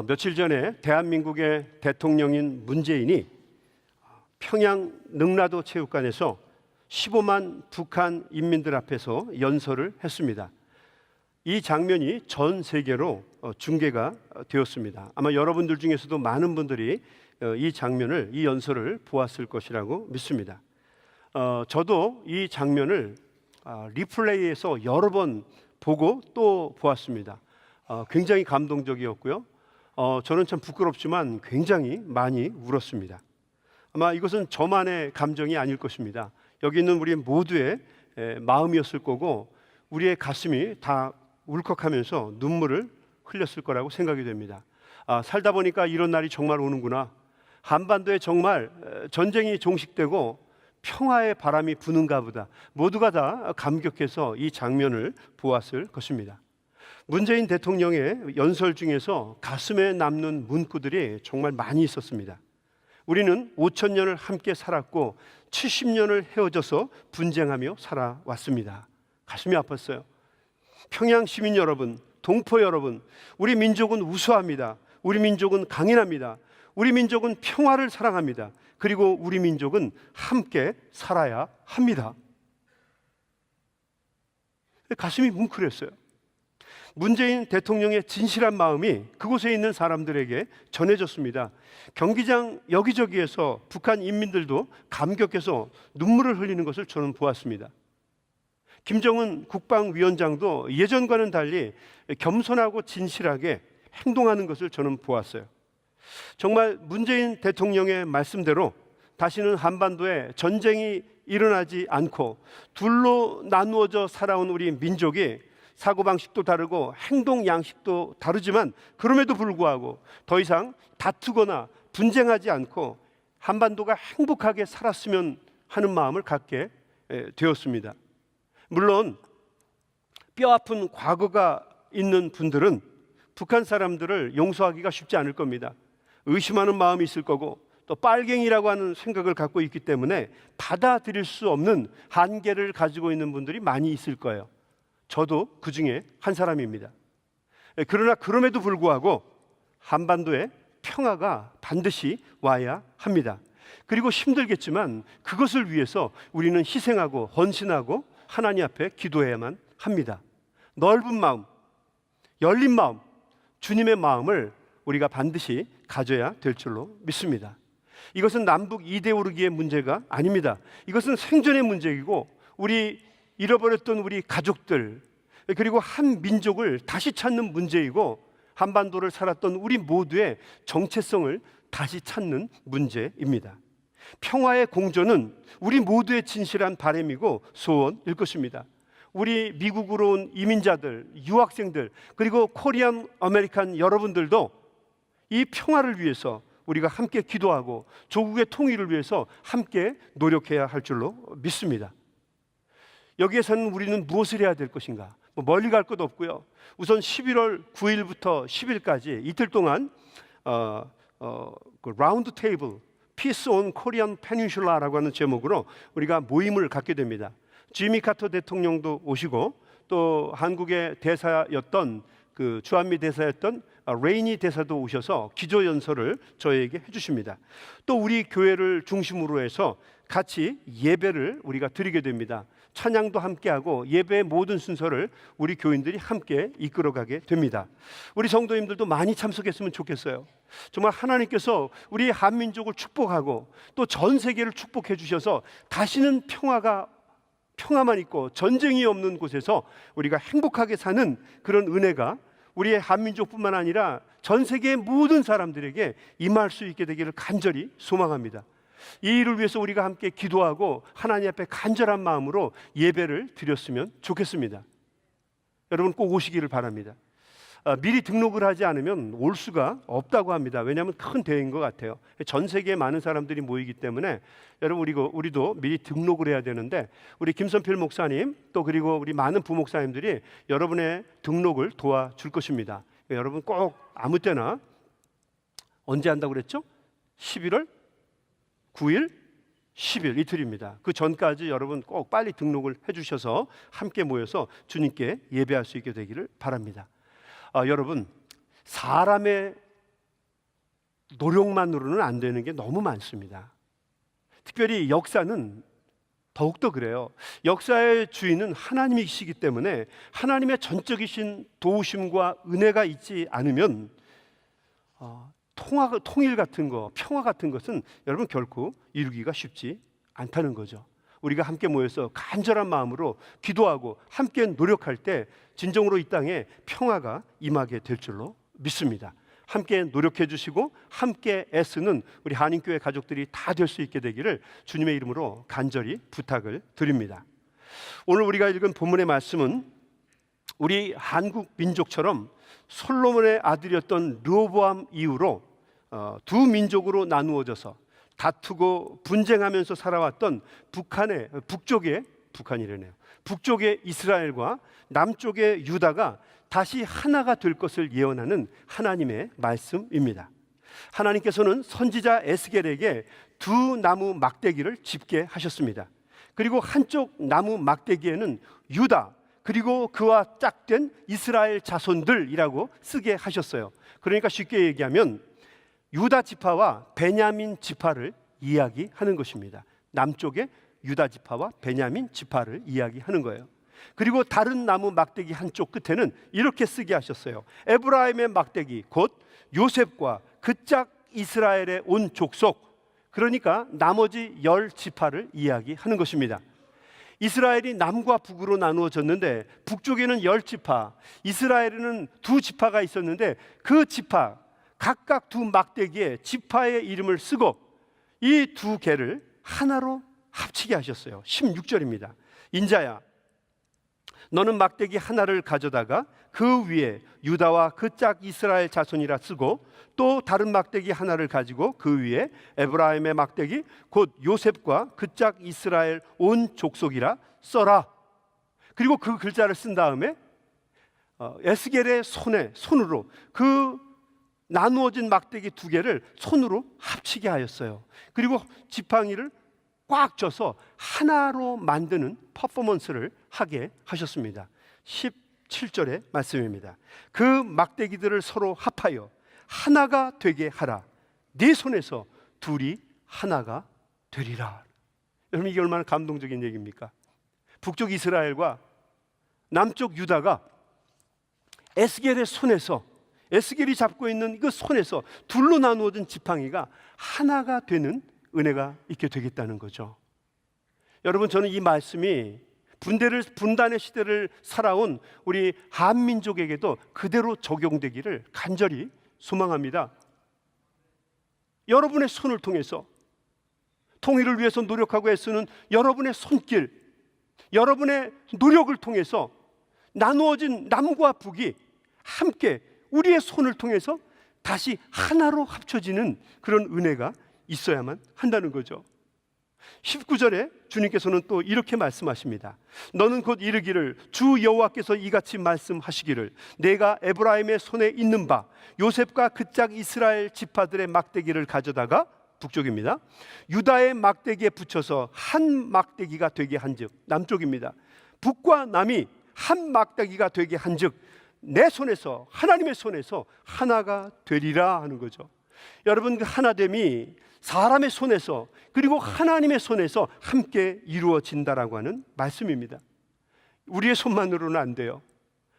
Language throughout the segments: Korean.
며칠 전에 대한민국의 대통령인 문재인이 평양 능라도 체육관에서 15만 북한 인민들 앞에서 연설을 했습니다. 이 장면이 전 세계로 중계가 되었습니다. 아마 여러분들 중에서도 많은 분들이 이 장면을, 이 연설을 보았을 것이라고 믿습니다. 저도 이 장면을 리플레이에서 여러 번 보고 또 보았습니다. 굉장히 감동적이었고요. 저는 참 부끄럽지만 굉장히 많이 울었습니다. 아마 이것은 저만의 감정이 아닐 것입니다. 여기 있는 우리 모두의 마음이었을 거고 우리의 가슴이 다 울컥하면서 눈물을 흘렸을 거라고 생각이 됩니다. 살다 보니까 이런 날이 정말 오는구나. 한반도에 정말 전쟁이 종식되고 평화의 바람이 부는가 보다. 모두가 다 감격해서 이 장면을 보았을 것입니다. 문재인 대통령의 연설 중에서 가슴에 남는 문구들이 정말 많이 있었습니다. 우리는 5,000년을 함께 살았고 70년을 헤어져서 분쟁하며 살아왔습니다. 가슴이 아팠어요. 평양 시민 여러분, 동포 여러분, 우리 민족은 우수합니다. 우리 민족은 강인합니다. 우리 민족은 평화를 사랑합니다. 그리고 우리 민족은 함께 살아야 합니다. 가슴이 뭉클했어요. 문재인 대통령의 진실한 마음이 그곳에 있는 사람들에게 전해졌습니다. 경기장 여기저기에서 북한 인민들도 감격해서 눈물을 흘리는 것을 저는 보았습니다. 김정은 국방위원장도 예전과는 달리 겸손하고 진실하게 행동하는 것을 저는 보았어요. 정말 문재인 대통령의 말씀대로 다시는 한반도에 전쟁이 일어나지 않고 둘로 나누어져 살아온 우리 민족이 사고방식도 다르고 행동 양식도 다르지만 그럼에도 불구하고 더 이상 다투거나 분쟁하지 않고 한반도가 행복하게 살았으면 하는 마음을 갖게 되었습니다. 물론 뼈아픈 과거가 있는 분들은 북한 사람들을 용서하기가 쉽지 않을 겁니다. 의심하는 마음이 있을 거고 또 빨갱이라고 하는 생각을 갖고 있기 때문에 받아들일 수 없는 한계를 가지고 있는 분들이 많이 있을 거예요. 저도 그 중에 한 사람입니다. 그러나 그럼에도 불구하고 한반도에 평화가 반드시 와야 합니다. 그리고 힘들겠지만 그것을 위해서 우리는 희생하고 헌신하고 하나님 앞에 기도해야만 합니다. 넓은 마음, 열린 마음, 주님의 마음을 우리가 반드시 가져야 될 줄로 믿습니다. 이것은 남북 이데올로기의 문제가 아닙니다. 이것은 생존의 문제이고 우리 잃어버렸던 우리 가족들 그리고 한 민족을 다시 찾는 문제이고 한반도를 살았던 우리 모두의 정체성을 다시 찾는 문제입니다. 평화의 공존은 우리 모두의 진실한 바람이고 소원일 것입니다. 우리 미국으로 온 이민자들, 유학생들 그리고 코리안 아메리칸 여러분들도 이 평화를 위해서 우리가 함께 기도하고 조국의 통일을 위해서 함께 노력해야 할 줄로 믿습니다. 여기에서는 우리는 무엇을 해야 될 것인가? 멀리 갈 것도 없고요. 우선 11월 9일부터 10일까지 이틀 동안 그 라운드 테이블 Peace on Korean Peninsula라고 하는 제목으로 우리가 모임을 갖게 됩니다. 지미 카터 대통령도 오시고 또 한국의 대사였던 그 주한미 대사였던 레이니 대사도 오셔서 기조 연설을 저에게 해주십니다. 또 우리 교회를 중심으로 해서 같이 예배를 우리가 드리게 됩니다. 찬양도 함께하고 예배의 모든 순서를 우리 교인들이 함께 이끌어가게 됩니다. 우리 성도님들도 많이 참석했으면 좋겠어요. 정말 하나님께서 우리 한민족을 축복하고 또 전 세계를 축복해 주셔서 다시는 평화만 있고 전쟁이 없는 곳에서 우리가 행복하게 사는 그런 은혜가 우리의 한민족뿐만 아니라 전 세계의 모든 사람들에게 임할 수 있게 되기를 간절히 소망합니다. 이 일을 위해서 우리가 함께 기도하고 하나님 앞에 간절한 마음으로 예배를 드렸으면 좋겠습니다. 여러분 꼭 오시기를 바랍니다. 미리 등록을 하지 않으면 올 수가 없다고 합니다. 왜냐하면 큰 대회인 것 같아요. 전 세계에 많은 사람들이 모이기 때문에 여러분 우리도 미리 등록을 해야 되는데 우리 김선필 목사님 또 그리고 우리 많은 부목사님들이 여러분의 등록을 도와줄 것입니다. 여러분 꼭 아무 때나 언제 한다고 그랬죠? 11월 9일, 10일 이틀입니다. 그 전까지 여러분 꼭 빨리 등록을 해주셔서 함께 모여서 주님께 예배할 수 있게 되기를 바랍니다. 여러분 사람의 노력만으로는 안 되는 게 너무 많습니다. 특별히 역사는 더욱더 그래요. 역사의 주인은 하나님이시기 때문에 하나님의 전적이신 도우심과 은혜가 있지 않으면 통일 같은 거, 평화 같은 것은 여러분 결코 이루기가 쉽지 않다는 거죠. 우리가 함께 모여서 간절한 마음으로 기도하고 함께 노력할 때 진정으로 이 땅에 평화가 임하게 될 줄로 믿습니다. 함께 노력해 주시고 함께 애쓰는 우리 한인교회 가족들이 다 될 수 있게 되기를 주님의 이름으로 간절히 부탁을 드립니다. 오늘 우리가 읽은 본문의 말씀은 우리 한국 민족처럼 솔로몬의 아들이었던 르호보암 이후로 두 민족으로 나누어져서 다투고 분쟁하면서 살아왔던 북쪽의 이스라엘과 남쪽의 유다가 다시 하나가 될 것을 예언하는 하나님의 말씀입니다. 하나님께서는 선지자 에스겔에게 두 나무 막대기를 짚게 하셨습니다. 그리고 한쪽 나무 막대기에는 유다 그리고 그와 짝된 이스라엘 자손들이라고 쓰게 하셨어요. 그러니까 쉽게 얘기하면 유다 지파와 베냐민 지파를 이야기하는 것입니다. 남쪽의 유다 지파와 베냐민 지파를 이야기하는 거예요. 그리고 다른 나무 막대기 한쪽 끝에는 이렇게 쓰게 하셨어요. 에브라임의 막대기 곧 요셉과 그 짝 이스라엘의 온 족속, 그러니까 나머지 10지파를 이야기하는 것입니다. 이스라엘이 남과 북으로 나누어졌는데 북쪽에는 10지파, 이스라엘에는 2지파가 있었는데 그 지파 각각 두 막대기에 지파의 이름을 쓰고 이 두 개를 하나로 합치게 하셨어요. 16절입니다. 인자야, 너는 막대기 하나를 가져다가 그 위에 유다와 그 짝 이스라엘 자손이라 쓰고 또 다른 막대기 하나를 가지고 그 위에 에브라임의 막대기 곧 요셉과 그 짝 이스라엘 온 족속이라 써라. 그리고 그 글자를 쓴 다음에 에스겔의 손으로 그 나누어진 막대기 두 개를 손으로 합치게 하였어요. 그리고 지팡이를 꽉 쪄서 하나로 만드는 퍼포먼스를 하게 하셨습니다. 17절의 말씀입니다. 그 막대기들을 서로 합하여 하나가 되게 하라. 네 손에서 둘이 하나가 되리라. 여러분, 이게 얼마나 감동적인 얘기입니까? 북쪽 이스라엘과 남쪽 유다가 에스겔의 손에서, 에스겔이 잡고 있는 그 손에서 둘로 나누어진 지팡이가 하나가 되는 은혜가 있게 되겠다는 거죠. 여러분, 저는 이 말씀이 분단의 시대를 살아온 우리 한민족에게도 그대로 적용되기를 간절히 소망합니다. 여러분의 손을 통해서 통일을 위해서 노력하고 애쓰는 여러분의 손길, 여러분의 노력을 통해서 나누어진 남과 북이 함께 우리의 손을 통해서 다시 하나로 합쳐지는 그런 은혜가 있어야만 한다는 거죠. 19절에 주님께서는 또 이렇게 말씀하십니다. 너는 곧 이르기를 주 여호와께서 이같이 말씀하시기를 내가 에브라임의 손에 있는 바 요셉과 그 짝 이스라엘 지파들의 막대기를 가져다가 북쪽입니다. 유다의 막대기에 붙여서 한 막대기가 되게 한즉, 남쪽입니다. 북과 남이 한 막대기가 되게 한즉 내 손에서, 하나님의 손에서 하나가 되리라 하는 거죠. 여러분, 그 하나됨이 사람의 손에서 그리고 하나님의 손에서 함께 이루어진다라고 하는 말씀입니다. 우리의 손만으로는 안 돼요.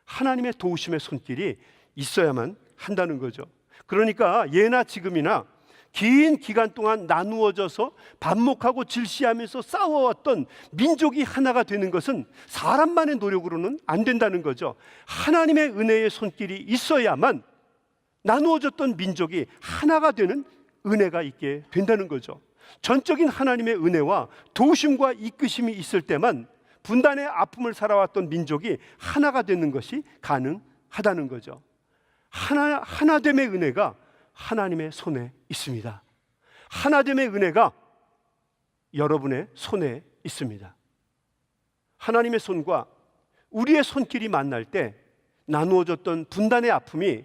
하나님의 도우심의 손길이 있어야만 한다는 거죠. 그러니까 예나 지금이나 긴 기간 동안 나누어져서 반목하고 질시하면서 싸워왔던 민족이 하나가 되는 것은 사람만의 노력으로는 안 된다는 거죠. 하나님의 은혜의 손길이 있어야만 나누어졌던 민족이 하나가 되는 은혜가 있게 된다는 거죠. 전적인 하나님의 은혜와 도우심과 이끄심이 있을 때만 분단의 아픔을 살아왔던 민족이 하나가 되는 것이 가능하다는 거죠. 하나됨의 은혜가 하나님의 손에 있습니다. 하나됨의 은혜가 여러분의 손에 있습니다. 하나님의 손과 우리의 손길이 만날 때 나누어졌던 분단의 아픔이,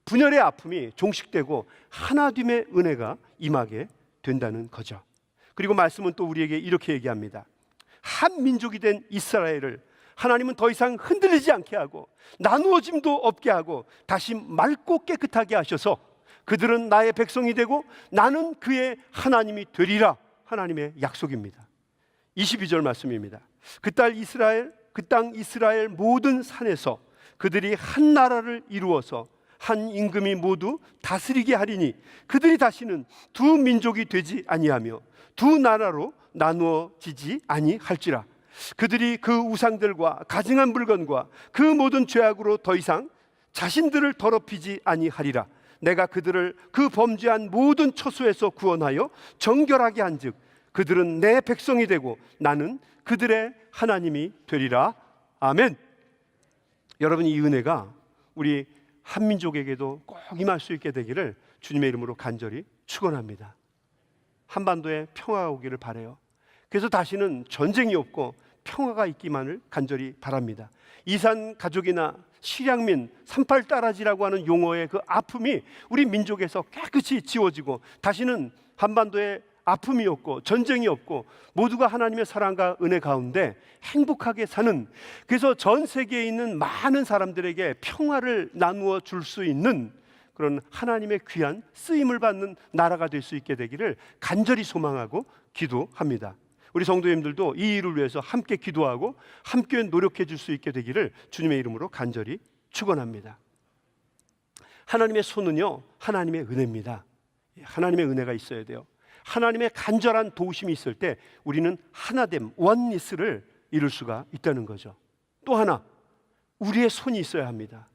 분열의 아픔이 종식되고 하나됨의 은혜가 임하게 된다는 거죠. 그리고 말씀은 또 우리에게 이렇게 얘기합니다. 한 민족이 된 이스라엘을 하나님은 더 이상 흔들리지 않게 하고 나누어짐도 없게 하고 다시 맑고 깨끗하게 하셔서 그들은 나의 백성이 되고 나는 그의 하나님이 되리라. 하나님의 약속입니다. 22절 말씀입니다. 그 땅 이스라엘 모든 산에서 그들이 한 나라를 이루어서 한 임금이 모두 다스리게 하리니 그들이 다시는 두 민족이 되지 아니하며 두 나라로 나누어지지 아니할지라. 그들이 그 우상들과 가증한 물건과 그 모든 죄악으로 더 이상 자신들을 더럽히지 아니하리라. 내가 그들을 그 범죄한 모든 처소에서 구원하여 정결하게 한즉 그들은 내 백성이 되고 나는 그들의 하나님이 되리라. 아멘. 여러분, 이 은혜가 우리 한민족에게도 꼭 임할 수 있게 되기를 주님의 이름으로 간절히 축원합니다. 한반도에 평화가 오기를 바라요. 그래서 다시는 전쟁이 없고 평화가 있기만을 간절히 바랍니다. 이산 가족이나 실향민, 38 따라지라고 하는 용어의 그 아픔이 우리 민족에서 깨끗이 지워지고 다시는 한반도에 아픔이 없고 전쟁이 없고 모두가 하나님의 사랑과 은혜 가운데 행복하게 사는, 그래서 전 세계에 있는 많은 사람들에게 평화를 나누어 줄 수 있는 그런 하나님의 귀한 쓰임을 받는 나라가 될 수 있게 되기를 간절히 소망하고 기도합니다. 우리 성도님들도 이 일을 위해서 함께 기도하고 함께 노력해 줄 수 있게 되기를 주님의 이름으로 간절히 축원합니다. 하나님의 손은요, 하나님의 은혜입니다. 하나님의 은혜가 있어야 돼요. 하나님의 간절한 도우심이 있을 때 우리는 하나됨, 원리스를 이룰 수가 있다는 거죠. 또 하나, 우리의 손이 있어야 합니다.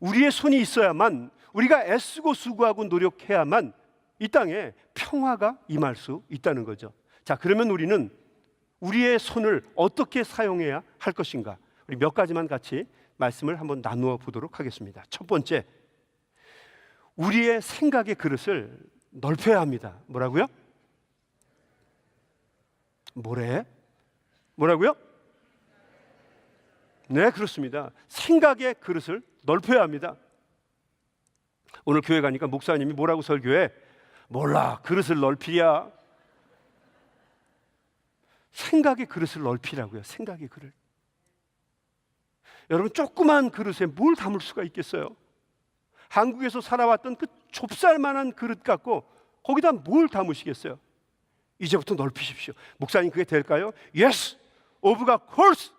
우리의 손이 있어야만, 우리가 애쓰고 수고하고 노력해야만 이 땅에 평화가 임할 수 있다는 거죠. 자, 그러면 우리는 우리의 손을 어떻게 사용해야 할 것인가? 우리 몇 가지만 같이 말씀을 한번 나누어 보도록 하겠습니다. 첫 번째, 우리의 생각의 그릇을 넓혀야 합니다. 뭐라고요? 뭐라고요? 네, 그렇습니다. 생각의 그릇을 넓혀야 합니다. 오늘 교회 가니까 목사님이 뭐라고 설교해? 몰라, 그릇을 넓히랴. 생각의 그릇을 넓히라고요. 생각의 그릇. 여러분, 조그만 그릇에 뭘 담을 수가 있겠어요? 한국에서 살아왔던 그 좁쌀만한 그릇 갖고 거기다 뭘 담으시겠어요? 이제부터 넓히십시오. 목사님, 그게 될까요? Yes, of course.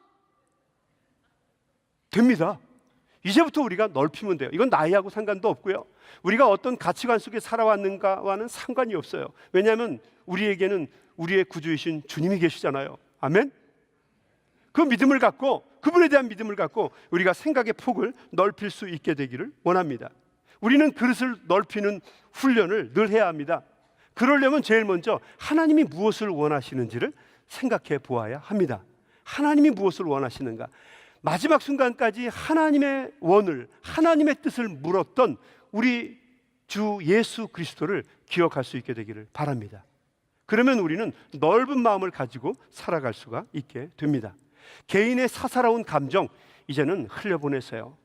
됩니다. 이제부터 우리가 넓히면 돼요. 이건 나이하고 상관도 없고요. 우리가 어떤 가치관 속에 살아왔는가와는 상관이 없어요. 왜냐하면 우리에게는 우리의 구주이신 주님이 계시잖아요. 아멘. 그 믿음을 갖고, 그분에 대한 믿음을 갖고 우리가 생각의 폭을 넓힐 수 있게 되기를 원합니다. 우리는 그릇을 넓히는 훈련을 늘 해야 합니다. 그러려면 제일 먼저 하나님이 무엇을 원하시는지를 생각해 보아야 합니다. 하나님이 무엇을 원하시는가? 마지막 순간까지 하나님의 원을, 하나님의 뜻을 물었던 우리 주 예수 그리스도를 기억할 수 있게 되기를 바랍니다. 그러면 우리는 넓은 마음을 가지고 살아갈 수가 있게 됩니다. 개인의 사사로운 감정 이제는 흘려보내세요.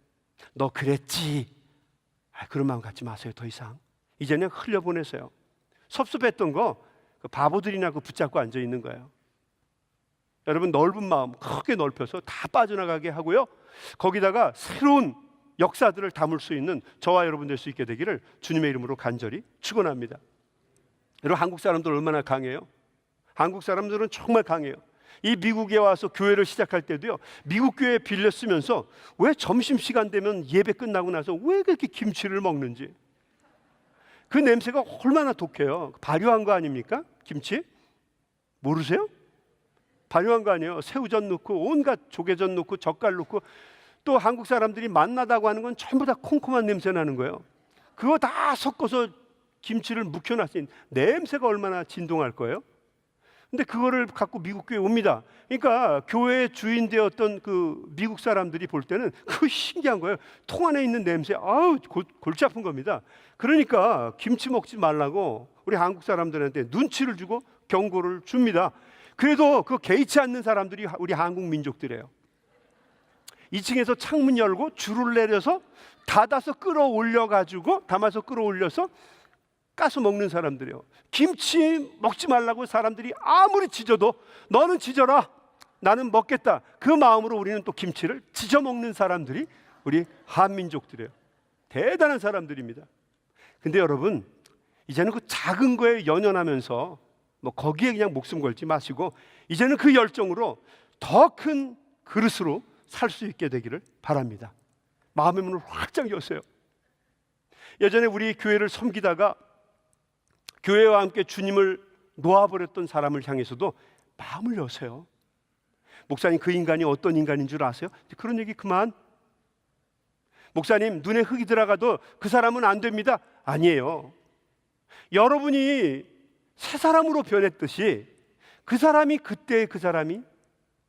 너 그랬지, 그런 마음 갖지 마세요. 더 이상 이제는 흘려보내세요. 섭섭했던 거 그 바보들이나 그 붙잡고 앉아 있는 거예요. 여러분, 넓은 마음 크게 넓혀서 다 빠져나가게 하고요, 거기다가 새로운 역사들을 담을 수 있는 저와 여러분 될 수 있게 되기를 주님의 이름으로 간절히 축원합니다. 여러분, 한국 사람들 얼마나 강해요? 한국 사람들은 정말 강해요. 이 미국에 와서 교회를 시작할 때도요, 미국 교회 빌려 쓰면서 왜 점심시간 되면 예배 끝나고 나서 왜 그렇게 김치를 먹는지, 그 냄새가 얼마나 독해요. 발효한 거 아닙니까? 김치? 모르세요? 발효한 거 아니에요. 새우젓 넣고 온갖 조개젓 넣고 젓갈 넣고, 또 한국 사람들이 맛나다고 하는 건 전부 다 콩콩한 냄새 나는 거예요. 그거 다 섞어서 김치를 묵혀놨으니 냄새가 얼마나 진동할 거예요. 근데 그거를 갖고 미국 교회에 옵니다. 그러니까 교회의 주인 되었던 그 미국 사람들이 볼 때는 그거 신기한 거예요. 통 안에 있는 냄새, 아우 골치 아픈 겁니다. 그러니까 김치 먹지 말라고 우리 한국 사람들한테 눈치를 주고 경고를 줍니다. 그래도 그 개의치 않는 사람들이 우리 한국 민족들이에요. 2층에서 창문 열고 줄을 내려서 닫아서 끌어올려가지고, 담아서 끌어올려서 까서 먹는 사람들이에요. 김치 먹지 말라고 사람들이 아무리 짖어도 너는 짖어라, 나는 먹겠다, 그 마음으로 우리는 또 김치를 짖어 먹는 사람들이 우리 한민족들이에요. 대단한 사람들입니다. 근데 여러분, 이제는 그 작은 거에 연연하면서 뭐 거기에 그냥 목숨 걸지 마시고 이제는 그 열정으로 더 큰 그릇으로 살 수 있게 되기를 바랍니다. 마음의 문을 활짝 여세요. 예전에 우리 교회를 섬기다가 교회와 함께 주님을 놓아버렸던 사람을 향해서도 마음을 여세요. 목사님, 그 인간이 어떤 인간인 줄 아세요? 그런 얘기 그만. 목사님, 눈에 흙이 들어가도 그 사람은 안 됩니다. 아니에요. 여러분이 새 사람으로 변했듯이 그 사람이 그때의 그 사람이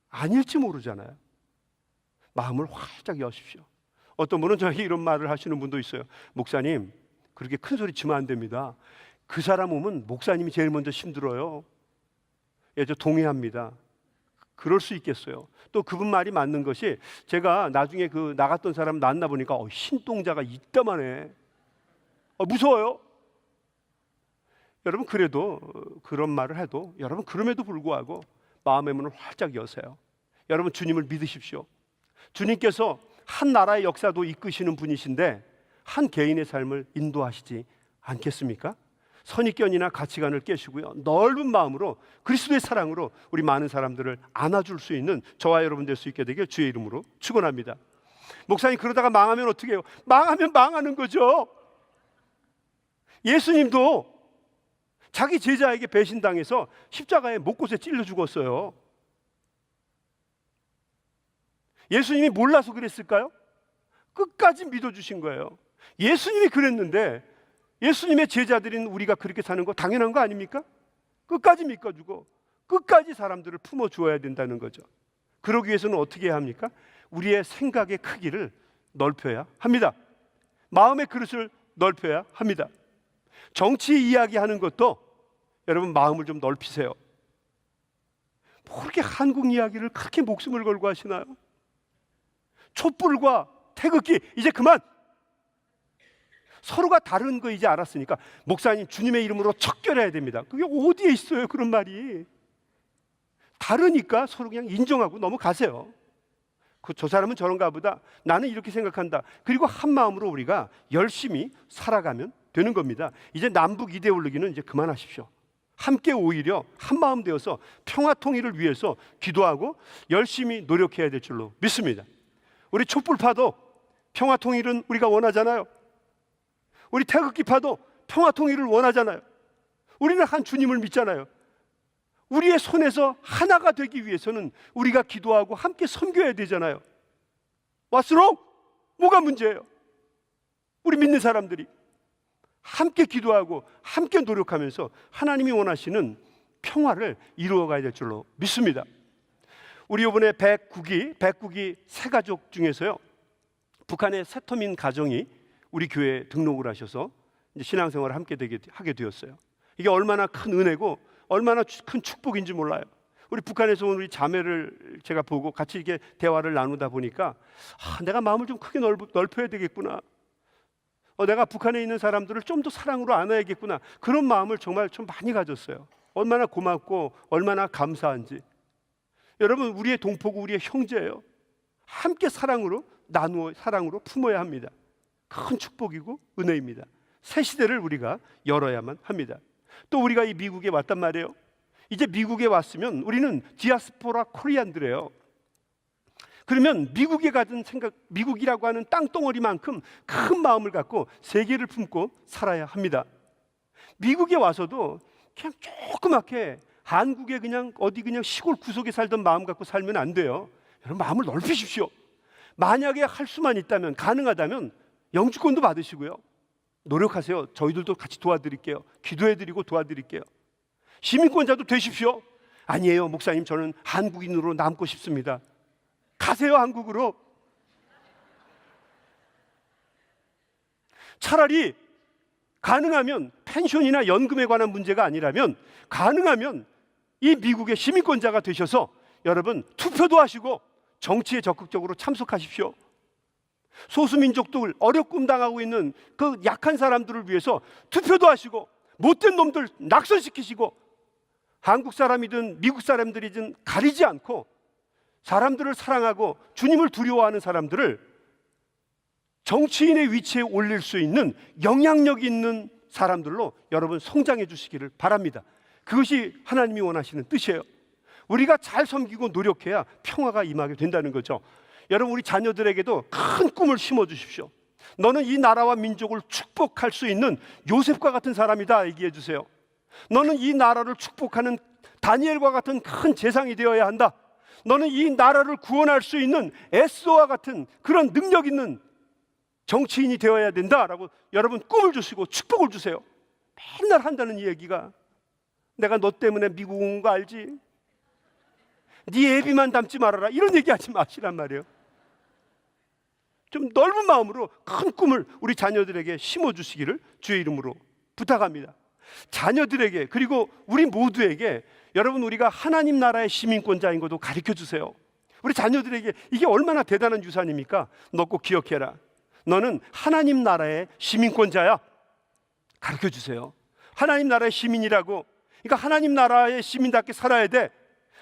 아닐지 모르잖아요. 마음을 활짝 여십시오. 어떤 분은 저에게 이런 말을 하시는 분도 있어요. 목사님, 그렇게 큰 소리 치면 안 됩니다. 그 사람 오면 목사님이 제일 먼저 힘들어요. 예, 저 동의합니다. 그럴 수 있겠어요. 또 그분 말이 맞는 것이, 제가 나중에 그 나갔던 사람 만나보니까 신동자가 이따만해. 무서워요. 여러분, 그래도 그런 말을 해도 여러분, 그럼에도 불구하고 마음의 문을 활짝 여세요. 여러분, 주님을 믿으십시오. 주님께서 한 나라의 역사도 이끄시는 분이신데 한 개인의 삶을 인도하시지 않겠습니까? 선입견이나 가치관을 깨시고요, 넓은 마음으로 그리스도의 사랑으로 우리 많은 사람들을 안아줄 수 있는 저와 여러분 될 수 있게 되길 주의 이름으로 축원합니다. 목사님, 그러다가 망하면 어떻게 해요? 망하면 망하는 거죠. 예수님도 자기 제자에게 배신당해서 십자가에 못곳에 찔러 죽었어요. 예수님이 몰라서 그랬을까요? 끝까지 믿어주신 거예요. 예수님이 그랬는데 예수님의 제자들인 우리가 그렇게 사는 거 당연한 거 아닙니까? 끝까지 믿어주고 끝까지 사람들을 품어주어야 된다는 거죠. 그러기 위해서는 어떻게 해야 합니까? 우리의 생각의 크기를 넓혀야 합니다. 마음의 그릇을 넓혀야 합니다. 정치 이야기하는 것도 여러분, 마음을 좀 넓히세요. 뭐 그렇게 한국 이야기를 그렇게 목숨을 걸고 하시나요? 촛불과 태극기 이제 그만. 서로가 다른 거 이제 알았으니까 목사님, 주님의 이름으로 척결해야 됩니다. 그게 어디에 있어요, 그런 말이. 다르니까 서로 그냥 인정하고 넘어가세요. 저 사람은 저런가 보다, 나는 이렇게 생각한다. 그리고 한 마음으로 우리가 열심히 살아가면 되는 겁니다. 이제 남북 이데올로기는 이제 그만하십시오. 함께 오히려 한 마음 되어서 평화 통일을 위해서 기도하고 열심히 노력해야 될 줄로 믿습니다. 우리 촛불파도 평화 통일은 우리가 원하잖아요. 우리 태극기파도 평화 통일을 원하잖아요. 우리는 한 주님을 믿잖아요. 우리의 손에서 하나가 되기 위해서는 우리가 기도하고 함께 섬겨야 되잖아요. What's wrong? 뭐가 문제예요? 우리 믿는 사람들이 함께 기도하고 함께 노력하면서 하나님이 원하시는 평화를 이루어가야 될 줄로 믿습니다. 우리 이번에 109기 새가족 중에서요, 북한의 새터민 가정이 우리 교회에 등록을 하셔서 이제 신앙생활을 함께 하게 되었어요. 이게 얼마나 큰 은혜고 얼마나 큰 축복인지 몰라요. 우리 북한에서 온 우리 자매를 제가 보고 같이 이렇게 대화를 나누다 보니까 내가 마음을 좀 크게 넓혀야 되겠구나. 내가 북한에 있는 사람들을 좀 더 사랑으로 안아야겠구나. 그런 마음을 정말 좀 많이 가졌어요. 얼마나 고맙고 얼마나 감사한지. 여러분, 우리의 동포고 우리의 형제예요. 함께 사랑으로 나누어 사랑으로 품어야 합니다. 큰 축복이고 은혜입니다. 새 시대를 우리가 열어야만 합니다. 또 우리가 이 미국에 왔단 말이에요. 이제 미국에 왔으면 우리는 디아스포라 코리안들이에요. 그러면 미국에 가든 미국이라고 하는 땅덩어리만큼 큰 마음을 갖고 세계를 품고 살아야 합니다. 미국에 와서도 그냥 조그맣게 한국에 그냥 어디 그냥 시골 구석에 살던 마음 갖고 살면 안 돼요. 여러분, 마음을 넓히십시오. 만약에 할 수만 있다면, 가능하다면 영주권도 받으시고요. 노력하세요. 저희들도 같이 도와드릴게요. 기도해드리고 도와드릴게요. 시민권자도 되십시오. 아니에요, 목사님, 저는 한국인으로 남고 싶습니다. 가세요, 한국으로. 차라리 가능하면 펜션이나 연금에 관한 문제가 아니라면 가능하면 이 미국의 시민권자가 되셔서 여러분 투표도 하시고 정치에 적극적으로 참석하십시오. 소수민족들, 어렵금 당하고 있는 그 약한 사람들을 위해서 투표도 하시고 못된 놈들 낙선시키시고 한국 사람이든 미국 사람들이든 가리지 않고 사람들을 사랑하고 주님을 두려워하는 사람들을 정치인의 위치에 올릴 수 있는 영향력 있는 사람들로 여러분 성장해 주시기를 바랍니다. 그것이 하나님이 원하시는 뜻이에요. 우리가 잘 섬기고 노력해야 평화가 임하게 된다는 거죠. 여러분, 우리 자녀들에게도 큰 꿈을 심어 주십시오. 너는 이 나라와 민족을 축복할 수 있는 요셉과 같은 사람이다 얘기해 주세요. 너는 이 나라를 축복하는 다니엘과 같은 큰 재상이 되어야 한다. 너는 이 나라를 구원할 수 있는 에스더와 같은 그런 능력 있는 정치인이 되어야 된다라고 여러분 꿈을 주시고 축복을 주세요. 맨날 한다는 이야기가 내가 너 때문에 미국 온 거 알지? 네 애비만 닮지 말아라, 이런 얘기하지 마시란 말이에요. 좀 넓은 마음으로 큰 꿈을 우리 자녀들에게 심어주시기를 주의 이름으로 부탁합니다. 자녀들에게, 그리고 우리 모두에게 여러분, 우리가 하나님 나라의 시민권자인 것도 가르쳐 주세요. 우리 자녀들에게 이게 얼마나 대단한 유산입니까? 너 꼭 기억해라. 너는 하나님 나라의 시민권자야. 가르쳐 주세요. 하나님 나라의 시민이라고. 그러니까 하나님 나라의 시민답게 살아야 돼.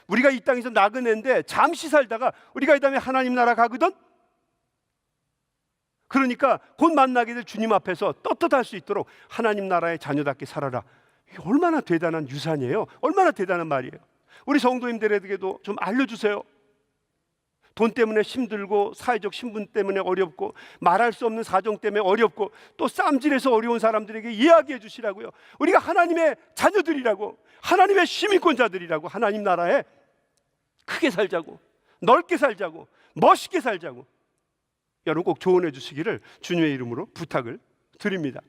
우리가 이 땅에서 나그네인데 잠시 살다가 우리가 이 다음에 하나님 나라 가거든. 그러니까 곧 만나게 될 주님 앞에서 떳떳할 수 있도록 하나님 나라의 자녀답게 살아라. 이게 얼마나 대단한 유산이에요. 얼마나 대단한 말이에요. 우리 성도님들에게도 좀 알려주세요. 돈 때문에 힘들고 사회적 신분 때문에 어렵고 말할 수 없는 사정 때문에 어렵고 또 쌈질해서 어려운 사람들에게 이야기해 주시라고요. 우리가 하나님의 자녀들이라고, 하나님의 시민권자들이라고, 하나님 나라에 크게 살자고, 넓게 살자고, 멋있게 살자고 여러분 꼭 조언해 주시기를 주님의 이름으로 부탁을 드립니다.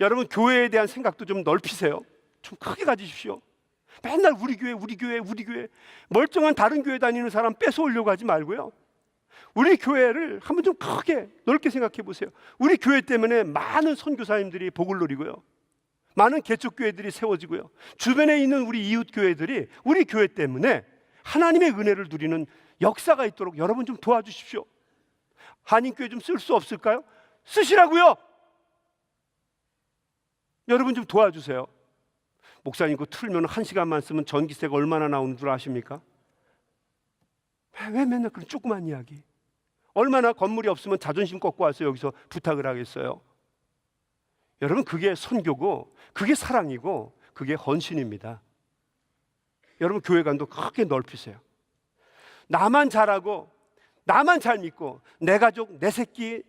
여러분, 교회에 대한 생각도 좀 넓히세요. 좀 크게 가지십시오. 맨날 우리 교회, 우리 교회, 우리 교회, 멀쩡한 다른 교회 다니는 사람 뺏어오려고 하지 말고요. 우리 교회를 한번 좀 크게 넓게 생각해 보세요. 우리 교회 때문에 많은 선교사님들이 복을 누리고요, 많은 개척교회들이 세워지고요, 주변에 있는 우리 이웃 교회들이 우리 교회 때문에 하나님의 은혜를 누리는 역사가 있도록 여러분 좀 도와주십시오. 한인교회 좀 쓸 수 없을까요? 쓰시라고요. 여러분 좀 도와주세요. 목사님, 그거 틀면 1시간만 쓰면 전기세가 얼마나 나오는 줄 아십니까? 왜 맨날 그런 조그만 이야기? 얼마나 건물이 없으면 자존심 꺾고 와서 여기서 부탁을 하겠어요? 여러분, 그게 선교고, 그게 사랑이고, 그게 헌신입니다. 여러분, 교회관도 크게 넓히세요. 나만 잘하고 나만 잘 믿고 내 가족, 내 새끼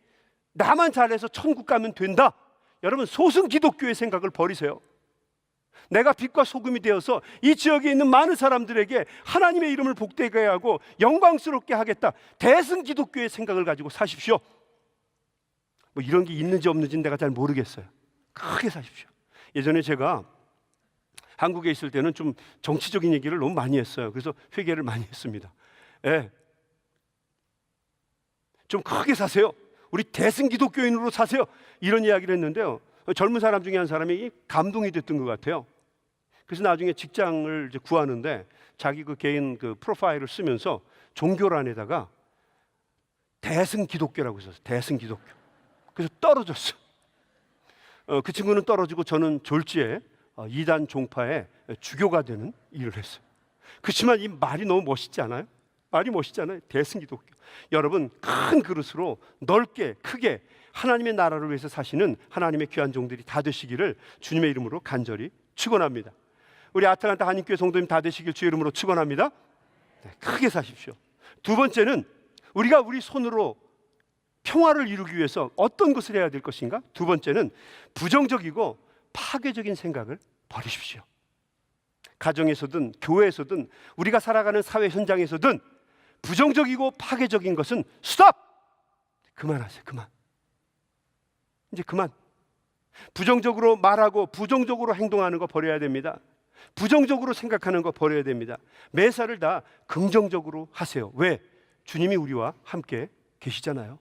나만 잘해서 천국 가면 된다. 여러분, 소승 기독교의 생각을 버리세요. 내가 빛과 소금이 되어서 이 지역에 있는 많은 사람들에게 하나님의 이름을 복되게 하고 영광스럽게 하겠다. 대승 기독교의 생각을 가지고 사십시오. 뭐 이런 게 있는지 없는지는 내가 잘 모르겠어요. 크게 사십시오. 예전에 제가 한국에 있을 때는 좀 정치적인 얘기를 너무 많이 했어요. 그래서 회개를 많이 했습니다. 예. 좀 크게 사세요. 우리 대승 기독교인으로 사세요. 이런 이야기를 했는데요, 젊은 사람 중에 한 사람이 감동이 됐던 것 같아요. 그래서 나중에 직장을 이제 구하는데 자기 그 개인 그 프로파일을 쓰면서 종교란에다가 대승 기독교라고 썼어요. 대승 기독교. 그래서 떨어졌어. 그 친구는 떨어지고 저는 졸지에 이단 종파의 주교가 되는 일을 했어요. 그렇지만 이 말이 너무 멋있지 않아요? 말이 멋있잖아요. 대승 기독교. 여러분, 큰 그릇으로 넓게 크게 하나님의 나라를 위해서 사시는 하나님의 귀한 종들이 다 되시기를 주님의 이름으로 간절히 축원합니다. 우리 아틀란타 한인교회 성도님 다 되시길 주의 이름으로 축원합니다. 네, 크게 사십시오. 두 번째는 우리가 우리 손으로 평화를 이루기 위해서 어떤 것을 해야 될 것인가? 두 번째는 부정적이고 파괴적인 생각을 버리십시오. 가정에서든 교회에서든 우리가 살아가는 사회 현장에서든 부정적이고 파괴적인 것은 스톱! 그만하세요. 그만. 이제 그만. 부정적으로 말하고 부정적으로 행동하는 거 버려야 됩니다. 부정적으로 생각하는 거 버려야 됩니다. 매사를 다 긍정적으로 하세요. 왜? 주님이 우리와 함께 계시잖아요.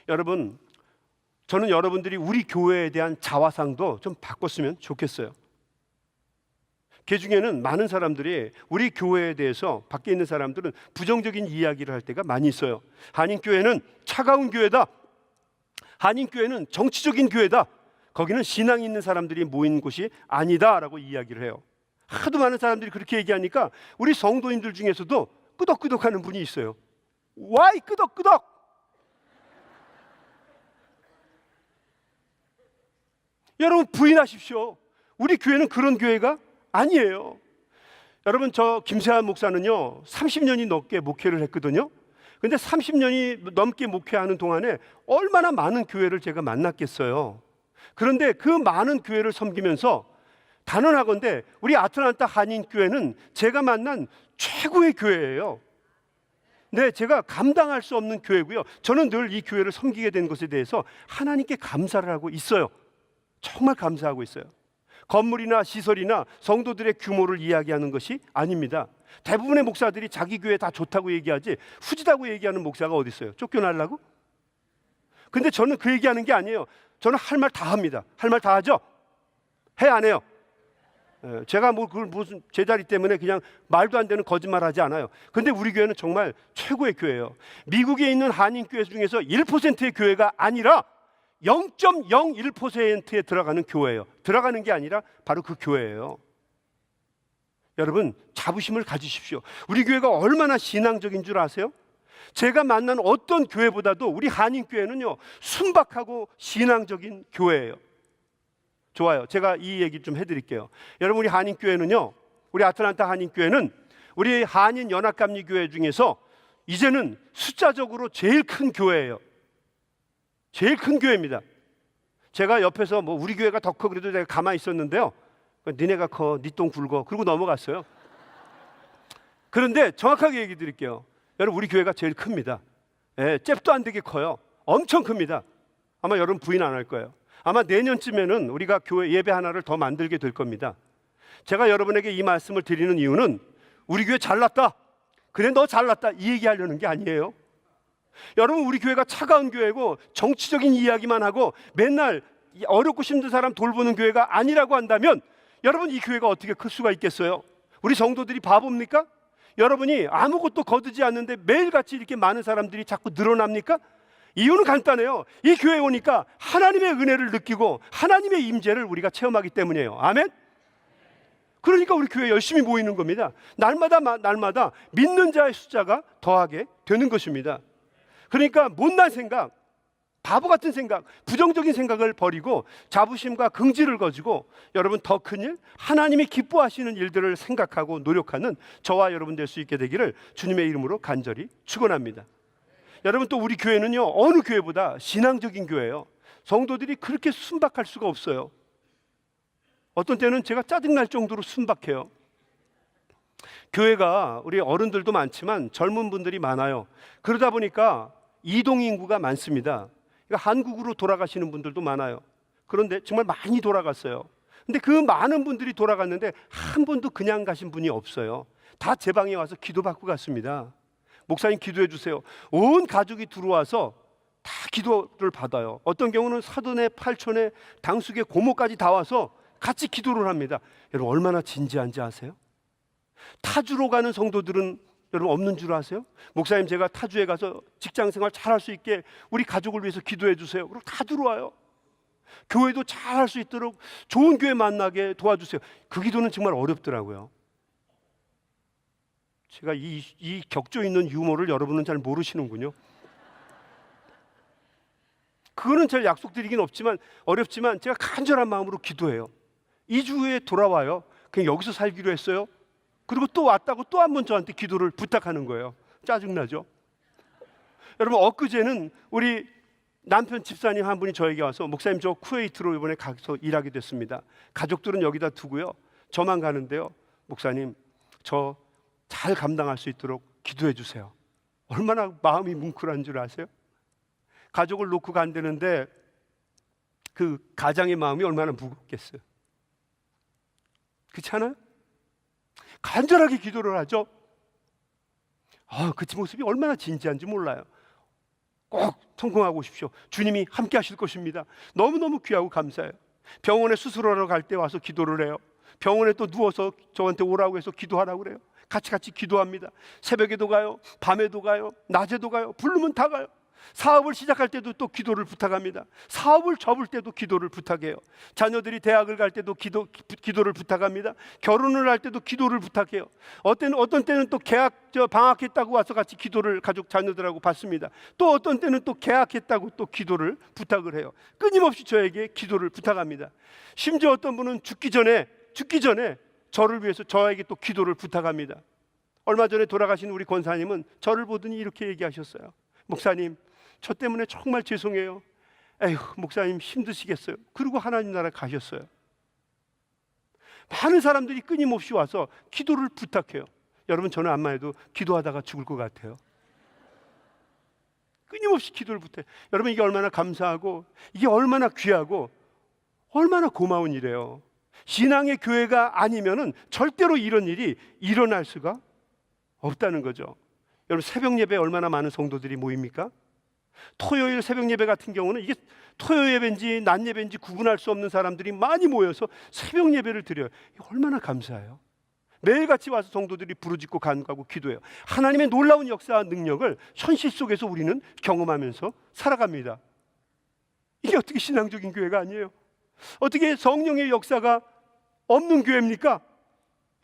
여러분, 저는 여러분들이 우리 교회에 대한 자화상도 좀 바꿨으면 좋겠어요. 그 중에는 많은 사람들이 우리 교회에 대해서 밖에 있는 사람들은 부정적인 이야기를 할 때가 많이 있어요. 한인교회는 차가운 교회다. 한인교회는 정치적인 교회다. 거기는 신앙이 있는 사람들이 모인 곳이 아니다라고 이야기를 해요. 하도 많은 사람들이 그렇게 얘기하니까 우리 성도인들 중에서도 끄덕끄덕하는 분이 있어요. 와이 끄덕끄덕. 여러분 부인하십시오. 우리 교회는 그런 교회가 아니에요. 여러분, 저 김세환 목사는요 30년이 넘게 목회를 했거든요. 근데 30년이 넘게 목회하는 동안에 얼마나 많은 교회를 제가 만났겠어요. 그런데 그 많은 교회를 섬기면서 단언하건대 우리 아틀란타 한인교회는 제가 만난 최고의 교회예요. 네, 제가 감당할 수 없는 교회고요. 저는 늘 이 교회를 섬기게 된 것에 대해서 하나님께 감사를 하고 있어요. 정말 감사하고 있어요. 건물이나 시설이나 성도들의 규모를 이야기하는 것이 아닙니다. 대부분의 목사들이 자기 교회 다 좋다고 얘기하지 후지다고 얘기하는 목사가 어디 있어요? 쫓겨나려고? 근데 저는 그 얘기하는 게 아니에요. 저는 할 말 다 합니다. 할 말 다 하죠? 해 안 해요? 제가 뭐 그걸 무슨 제자리 때문에 그냥 말도 안 되는 거짓말 하지 않아요. 근데 우리 교회는 정말 최고의 교회예요. 미국에 있는 한인 교회 중에서 1%의 교회가 아니라 0.01%에 들어가는 교회예요. 들어가는 게 아니라 바로 그 교회예요. 여러분, 자부심을 가지십시오. 우리 교회가 얼마나 신앙적인 줄 아세요? 제가 만난 어떤 교회보다도 우리 한인 교회는요 순박하고 신앙적인 교회예요. 좋아요. 제가 이 얘기 좀 해드릴게요. 여러분, 우리 한인교회는요, 우리 아틀란타 한인교회는 우리 한인 연합감리교회 중에서 이제는 숫자적으로 제일 큰 교회예요. 제일 큰 교회입니다. 제가 옆에서 뭐 우리 교회가 더 커 그래도 제가 가만히 있었는데요, 니네가 커, 니 똥 굵어 그러고 넘어갔어요. 그런데 정확하게 얘기 드릴게요. 여러분, 우리 교회가 제일 큽니다. 잽도 안 되게 커요. 엄청 큽니다. 아마 여러분 부인 안 할 거예요. 아마 내년쯤에는 우리가 교회 예배 하나를 더 만들게 될 겁니다. 제가 여러분에게 이 말씀을 드리는 이유는 우리 교회 잘났다, 그래 너 잘났다 이 얘기하려는 게 아니에요. 여러분, 우리 교회가 차가운 교회고 정치적인 이야기만 하고 맨날 어렵고 힘든 사람 돌보는 교회가 아니라고 한다면 여러분, 이 교회가 어떻게 클 수가 있겠어요? 우리 성도들이 바보입니까? 여러분이 아무것도 거두지 않는데 매일같이 이렇게 많은 사람들이 자꾸 늘어납니까? 이유는 간단해요. 이 교회에 오니까 하나님의 은혜를 느끼고 하나님의 임재를 우리가 체험하기 때문이에요. 아멘? 그러니까 우리 교회 열심히 모이는 겁니다. 날마다 믿는 자의 숫자가 더하게 되는 것입니다. 그러니까 못난 생각, 바보 같은 생각, 부정적인 생각을 버리고 자부심과 긍지를 가지고 여러분 더 큰 일, 하나님이 기뻐하시는 일들을 생각하고 노력하는 저와 여러분 될 수 있게 되기를 주님의 이름으로 간절히 축원합니다. 여러분, 또 우리 교회는요 어느 교회보다 신앙적인 교회예요. 성도들이 그렇게 순박할 수가 없어요. 어떤 때는 제가 짜증날 정도로 순박해요. 교회가 우리 어른들도 많지만 젊은 분들이 많아요. 그러다 보니까 이동 인구가 많습니다. 그러니까 한국으로 돌아가시는 분들도 많아요. 그런데 정말 많이 돌아갔어요. 근데 그 많은 분들이 돌아갔는데 한 분도 그냥 가신 분이 없어요. 다 제 방에 와서 기도받고 갔습니다. 목사님 기도해 주세요. 온 가족이 들어와서 다 기도를 받아요. 어떤 경우는 사돈의 팔촌의 당숙의 고모까지 다 와서 같이 기도를 합니다. 여러분, 얼마나 진지한지 아세요? 타주로 가는 성도들은 여러분 없는 줄 아세요? 목사님, 제가 타주에 가서 직장생활 잘할 수 있게 우리 가족을 위해서 기도해 주세요. 그리고 다 들어와요. 교회도 잘할 수 있도록 좋은 교회 만나게 도와주세요. 그 기도는 정말 어렵더라고요. 제가 이 격조 있는 유머를 여러분은 잘 모르시는군요. 그거는 잘 약속드리긴 어렵지만 제가 간절한 마음으로 기도해요. 2주 후에 돌아와요. 그냥 여기서 살기로 했어요. 그리고 또 왔다고 또 한 번 저한테 기도를 부탁하는 거예요. 짜증나죠? 여러분, 엊그제는 우리 남편 집사님 한 분이 저에게 와서 목사님, 저 쿠웨이트로 이번에 가서 일하게 됐습니다. 가족들은 여기다 두고요, 저만 가는데요, 목사님 저 잘 감당할 수 있도록 기도해 주세요. 얼마나 마음이 뭉클한 줄 아세요? 가족을 놓고 간다는데 그 가장의 마음이 얼마나 무겁겠어요. 그렇지 않아요? 간절하게 기도를 하죠. 그 모습이 얼마나 진지한지 몰라요. 꼭 성공하고 오십시오. 주님이 함께 하실 것입니다. 너무너무 귀하고 감사해요. 병원에 수술하러 갈 때 와서 기도를 해요. 병원에 또 누워서 저한테 오라고 해서 기도하라고 그래요. 같이 기도합니다. 새벽에도 가요, 밤에도 가요, 낮에도 가요. 부르면 다 가요. 사업을 시작할 때도 또 기도를 부탁합니다. 사업을 접을 때도 기도를 부탁해요. 자녀들이 대학을 갈 때도 기도를 부탁합니다. 결혼을 할 때도 기도를 부탁해요. 어떤 때는 또 방학했다고 와서 같이 기도를 가족 자녀들하고 받습니다. 또 어떤 때는 또 계약했다고 또 기도를 부탁을 해요. 끊임없이 저에게 기도를 부탁합니다. 심지어 어떤 분은 죽기 전에 저를 위해서 저에게 또 기도를 부탁합니다. 얼마 전에 돌아가신 우리 권사님은 저를 보더니 이렇게 얘기하셨어요. 목사님, 저 때문에 정말 죄송해요. 에휴, 목사님 힘드시겠어요. 그리고 하나님 나라 가셨어요. 많은 사람들이 끊임없이 와서 기도를 부탁해요. 여러분, 저는 암만 해도 기도하다가 죽을 것 같아요. 끊임없이 기도를 부탁해요. 여러분, 이게 얼마나 감사하고 이게 얼마나 귀하고 얼마나 고마운 일이에요. 신앙의 교회가 아니면은 절대로 이런 일이 일어날 수가 없다는 거죠. 여러분, 새벽 예배에 얼마나 많은 성도들이 모입니까? 토요일 새벽 예배 같은 경우는 이게 토요 예배인지 낮 예배인지 구분할 수 없는 사람들이 많이 모여서 새벽 예배를 드려요. 이게 얼마나 감사해요. 매일같이 와서 성도들이 부르짖고 간구하고 기도해요. 하나님의 놀라운 역사와 능력을 현실 속에서 우리는 경험하면서 살아갑니다. 이게 어떻게 신앙적인 교회가 아니에요? 어떻게 성령의 역사가 없는 교회입니까?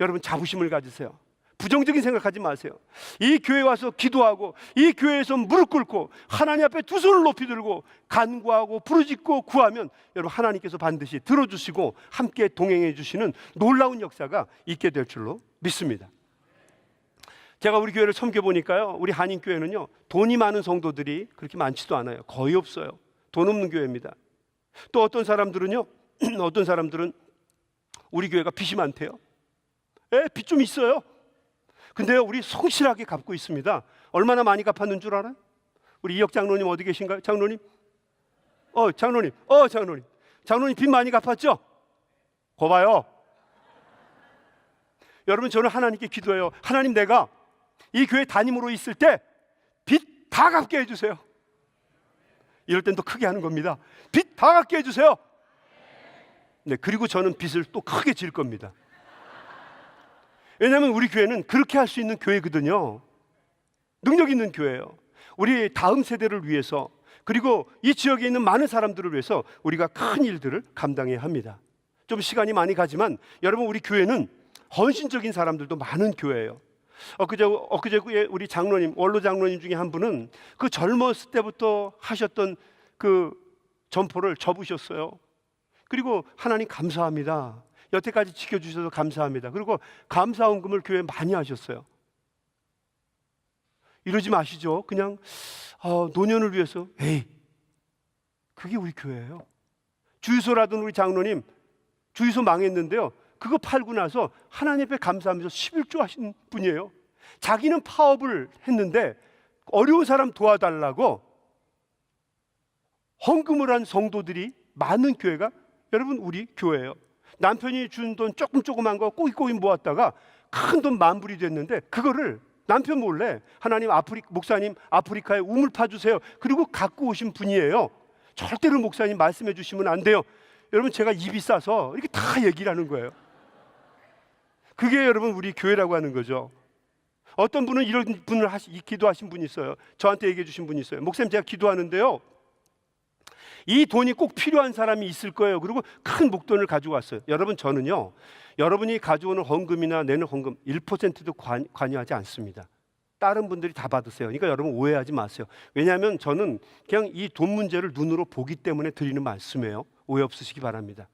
여러분, 자부심을 가지세요. 부정적인 생각하지 마세요. 이 교회 와서 기도하고 이 교회에서 무릎 꿇고 하나님 앞에 두 손을 높이 들고 간구하고 부르짖고 구하면 여러분, 하나님께서 반드시 들어주시고 함께 동행해 주시는 놀라운 역사가 있게 될 줄로 믿습니다. 제가 우리 교회를 섬겨보니까요, 우리 한인교회는요, 돈이 많은 성도들이 그렇게 많지도 않아요. 거의 없어요. 돈 없는 교회입니다. 또 어떤 사람들은 우리 교회가 빚이 많대요. 빚 좀 있어요. 근데요, 우리 성실하게 갚고 있습니다. 얼마나 많이 갚았는 줄 알아요? 우리 이혁 장로님 어디 계신가요? 장로님? 장로님 빚 많이 갚았죠? 거 봐요. 여러분, 저는 하나님께 기도해요. 하나님, 내가 이 교회 담임으로 있을 때 빚 다 갚게 해주세요. 이럴 땐 또 크게 하는 겁니다. 빚 다 갚게 해주세요. 네, 그리고 저는 빚을 또 크게 질 겁니다. 왜냐하면 우리 교회는 그렇게 할 수 있는 교회거든요. 능력 있는 교회예요. 우리 다음 세대를 위해서, 그리고 이 지역에 있는 많은 사람들을 위해서 우리가 큰 일들을 감당해야 합니다. 좀 시간이 많이 가지만 여러분, 우리 교회는 헌신적인 사람들도 많은 교회예요. 엊그제 우리 장로님, 원로 장로님 중에 한 분은 그 젊었을 때부터 하셨던 그 점포를 접으셨어요. 그리고 하나님 감사합니다. 여태까지 지켜주셔서 감사합니다. 그리고 감사헌금을 교회에 많이 하셨어요. 이러지 마시죠. 그냥 노년을 위해서. 그게 우리 교회예요. 주유소라던 우리 장로님, 주유소 망했는데요, 그거 팔고 나서 하나님 앞에 감사하면서 11조 하신 분이에요. 자기는 파업을 했는데 어려운 사람 도와달라고 헌금을 한 성도들이 많은 교회가 여러분, 우리 교회예요. 남편이 준 돈 조그만 거 꼬깃꼬깃 모았다가 큰 돈 만불이 됐는데 그거를 남편 몰래 하나님 목사님 아프리카에 우물 파주세요. 그리고 갖고 오신 분이에요. 절대로 목사님 말씀해 주시면 안 돼요. 여러분, 제가 입이 싸서 이렇게 다 얘기를 하는 거예요. 그게 여러분, 우리 교회라고 하는 거죠. 어떤 분은 이런 분을 기도하신 분이 있어요. 저한테 얘기해 주신 분이 있어요. 목사님, 제가 기도하는데요, 이 돈이 꼭 필요한 사람이 있을 거예요. 그리고 큰 목돈을 가지고 왔어요. 여러분, 저는요, 여러분이 가져오는 헌금이나 내는 헌금 1%도 관여하지 않습니다. 다른 분들이 다 받으세요. 그러니까 여러분, 오해하지 마세요. 왜냐하면 저는 그냥 이 돈 문제를 눈으로 보기 때문에 드리는 말씀이에요. 오해 없으시기 바랍니다.